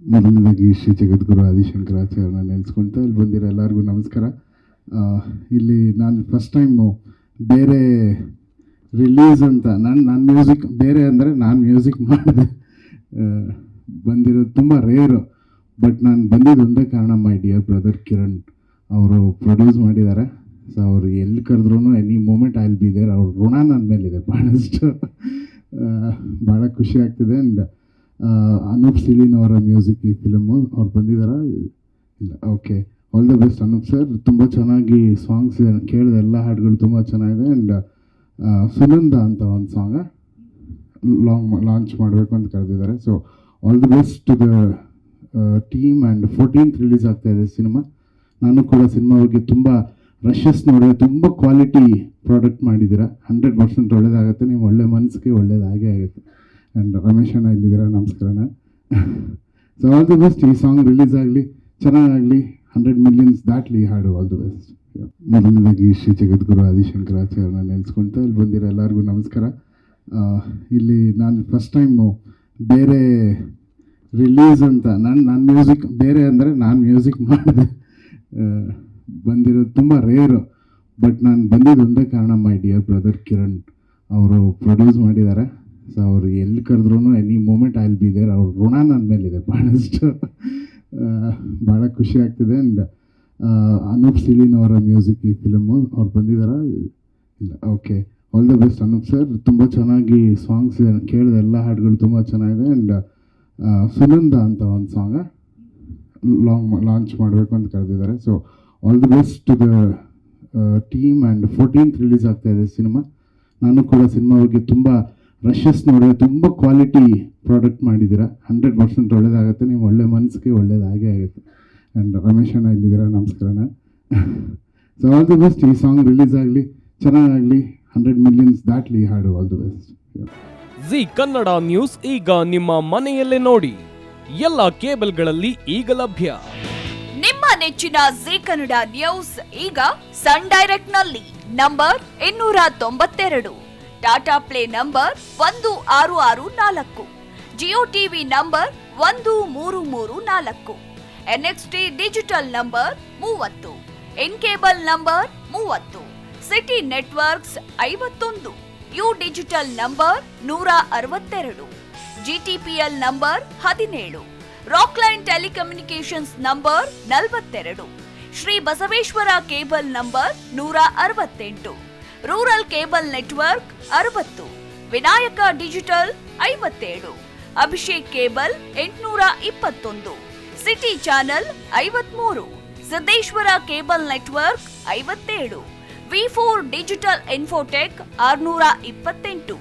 ಮೊದಲನೇದಾಗಿ ಶ್ರೀ ಜಗದ್ಗುರು ಆದಿಶಂಕರಾಚಾರ್ಯನ ನೆನೆಸ್ಕೊಳ್ತಾ ಇಲ್ಲಿ ಬಂದಿರೋ ಎಲ್ಲರಿಗೂ ನಮಸ್ಕಾರ. ಇಲ್ಲಿ ನಾನು ಫಸ್ಟ್ ಟೈಮು ಬೇರೆ ರಿಲೀಸ್ ಅಂತ ನನ್ನ ಮ್ಯೂಸಿಕ್ ಬೇರೆ ಅಂದರೆ ನಾನು ಮ್ಯೂಸಿಕ್ ಮಾಡಿದೆ ಬಂದಿರೋದು ತುಂಬ ರೇರು. ಬಟ್ ನಾನು ಬಂದಿದ್ದು ಒಂದೇ ಕಾರಣ, ಮೈ ಡಿಯರ್ ಬ್ರದರ್ ಕಿರಣ್ ಅವರು ಪ್ರೊಡ್ಯೂಸ್ ಮಾಡಿದ್ದಾರೆ. ಸೊ ಅವರು ಎಲ್ಲಿ ಕರೆದ್ರೂ any moment I will be there. ಅವ್ರ ಋಣ ನನ್ನ ಮೇಲಿದೆ ಭಾಳಷ್ಟು. ಭಾಳ ಖುಷಿ ಆಗ್ತಿದೆ. ಆ್ಯಂಡ್ ಅನೂಪ್ ಸಿಲಿನ್ ಅವರ ಮ್ಯೂಸಿಕ್ ಈ ಫಿಲಮು ಅವ್ರು ಬಂದಿದ್ದಾರಾ? ಇಲ್ಲ, okay. All the best Anoop sir. ತುಂಬ ಚೆನ್ನಾಗಿ ಸಾಂಗ್ಸ್ ಕೇಳಿದೆ, ಎಲ್ಲ ಹಾಡುಗಳು ತುಂಬ ಚೆನ್ನಾಗಿದೆ. ಆ್ಯಂಡ್ ಸುನಂದ ಅಂತ ಒಂದು ಸಾಂಗ್ ಲಾಂಚ್ ಮಾಡಬೇಕು ಅಂತ ಕರೆದಿದ್ದಾರೆ. So all the best to the team. And 14th release ಆಗ್ತಾಯಿದೆ ಸಿನಿಮಾ. ನಾನು ಕೂಡ ಸಿನಿಮಾ ಬಗ್ಗೆ ತುಂಬ ರಶಸ್ ನೋಡಿದೆ. ತುಂಬ ಕ್ವಾಲಿಟಿ ಪ್ರಾಡಕ್ಟ್ ಮಾಡಿದ್ದೀರಾ. 100% ಒಳ್ಳೇದಾಗುತ್ತೆ. ನೀವು ಒಳ್ಳೆ ಮನಸ್ಸಿಗೆ ಒಳ್ಳೇದಾಗೇ ಆಗುತ್ತೆ. ಆ್ಯಂಡ್ ರಮೇಶ್ ಅಣ್ಣ ಇಲ್ಲಿದ್ದೀರಾ, ನಮಸ್ಕಾರನ. So all the best. ಈ ಸಾಂಗ್ ರಿಲೀಸ್ ಆಗಲಿ, ಚೆನ್ನಾಗಾಗಲಿ, 100 millions ದಾಟಲಿ ಹಾಡು. All the best. ಮೊದಲನೇದಾಗಿ ಶ್ರೀ ಜಗದ್ಗುರು ಆದಿಶಂಕರಾಚಾರ್ಯನ ನೆನೆಸ್ಕೊಳ್ತಾ ಇಲ್ಲಿ ಬಂದಿರೋ ಎಲ್ಲರಿಗೂ ನಮಸ್ಕಾರ. ಇಲ್ಲಿ ನಾನು ಫಸ್ಟ್ ಟೈಮು ಬೇರೆ ರಿಲೀಸ್ ಅಂತ ನನ್ನ ಮ್ಯೂಸಿಕ್ ಬೇರೆ ಅಂದರೆ ನಾನು ಮ್ಯೂಸಿಕ್ ಮಾಡಿದೆ ಬಂದಿರೋದು ತುಂಬ ರೇರು. ಬಟ್ ನಾನು ಬಂದಿದ್ದು ಒಂದೇ ಕಾರಣ, ಮೈ ಡಿಯರ್ ಬ್ರದರ್ ಕಿರಣ್ ಅವರು ಪ್ರೊಡ್ಯೂಸ್ ಮಾಡಿದ್ದಾರೆ. ಸೊ ಅವರು ಎಲ್ಲಿ ಕರೆದ್ರೂ any moment I will be there. ಅವ್ರ ಋಣ ನನ್ನ ಮೇಲಿದೆ ಭಾಳಷ್ಟು. ಭಾಳ ಖುಷಿ ಆಗ್ತಿದೆ. ಆ್ಯಂಡ್ ಅನೂಪ್ ಸಿಲಿನ್ ಅವರ ಮ್ಯೂಸಿಕ್ ಈ ಫಿಲಮು ಅವ್ರು ಬಂದಿದ್ದಾರಾ? ಇಲ್ಲ, okay. All the best Anoop sir. ತುಂಬ ಚೆನ್ನಾಗಿ ಸಾಂಗ್ಸ್ ಕೇಳಿದೆ, ಎಲ್ಲ ಹಾಡುಗಳು ತುಂಬ ಚೆನ್ನಾಗಿದೆ. ಆ್ಯಂಡ್ ಸುನಂದ ಅಂತ ಒಂದು ಸಾಂಗ್ ಲಾಂಚ್ ಮಾಡಬೇಕು ಅಂತ ಕರೆದಿದ್ದಾರೆ. So all the best to the team. And 14th release ಆಗ್ತಾಯಿದೆ ಸಿನಿಮಾ. ನಾನು ಕೂಡ ಸಿನಿಮಾ ಬಗ್ಗೆ ತುಂಬ ರಶಸ್ ನೋಡಿದೆ. ತುಂಬ ಕ್ವಾಲಿಟಿ ಪ್ರಾಡಕ್ಟ್ ಮಾಡಿದ್ದೀರಾ. 100% ಒಳ್ಳೇದಾಗುತ್ತೆ. ನೀವು ಒಳ್ಳೆ ಮನಸ್ಸಿಗೆ ಒಳ್ಳೇದಾಗೇ ಆಗುತ್ತೆ. ಆ್ಯಂಡ್ ರಮೇಶ್ ಅಣ್ಣ ಇಲ್ಲಿದ್ದೀರಾ, ನಮಸ್ಕಾರನ. So all the best. ಈ ಸಾಂಗ್ ರಿಲೀಸ್ ಆಗಲಿ, ಚೆನ್ನಾಗಾಗಲಿ, 100 millions ದಾಟಲಿ ಹಾಡು. All the best. Zee Kannada news ಈಗ ನಿಮ್ಮ ಮನೆಯಲ್ಲೇ ನೋಡಿ. ಎಲ್ಲ ಕೇಬಲ್ಗಳಲ್ಲಿ ಈಗ ಲಭ್ಯ. ನಿಮ್ಮ ನೆಚ್ಚಿನ ಜಿ ಕನ್ನಡ ನ್ಯೂಸ್ ಈಗ ಸನ್ ಡೈರೆಕ್ಟ್ ನಲ್ಲಿ number 292, Tata play number 1664, Jio TV number 1334, NXT digital number 30, in cable number 30, city networks 51, U digital number 162, GTPL number 17, Rockline telecommunications number 42, Shri Basaveshwara cable number 168, rural cable network 60, Vinayaka digital 57, Abhishek cable 821, city channel 53, Siddeshwara cable network 57, V4 digital Infotech 628,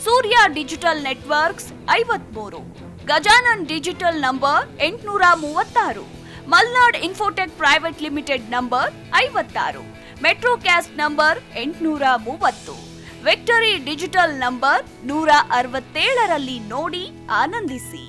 Surya digital networks 53, Gajanan digital number 836, Malnad Infotech Private Limited number 56, Metrocast number 830, Victory Digital number 167ರಲ್ಲಿ ನೋಡಿ ಆನಂದಿಸಿ.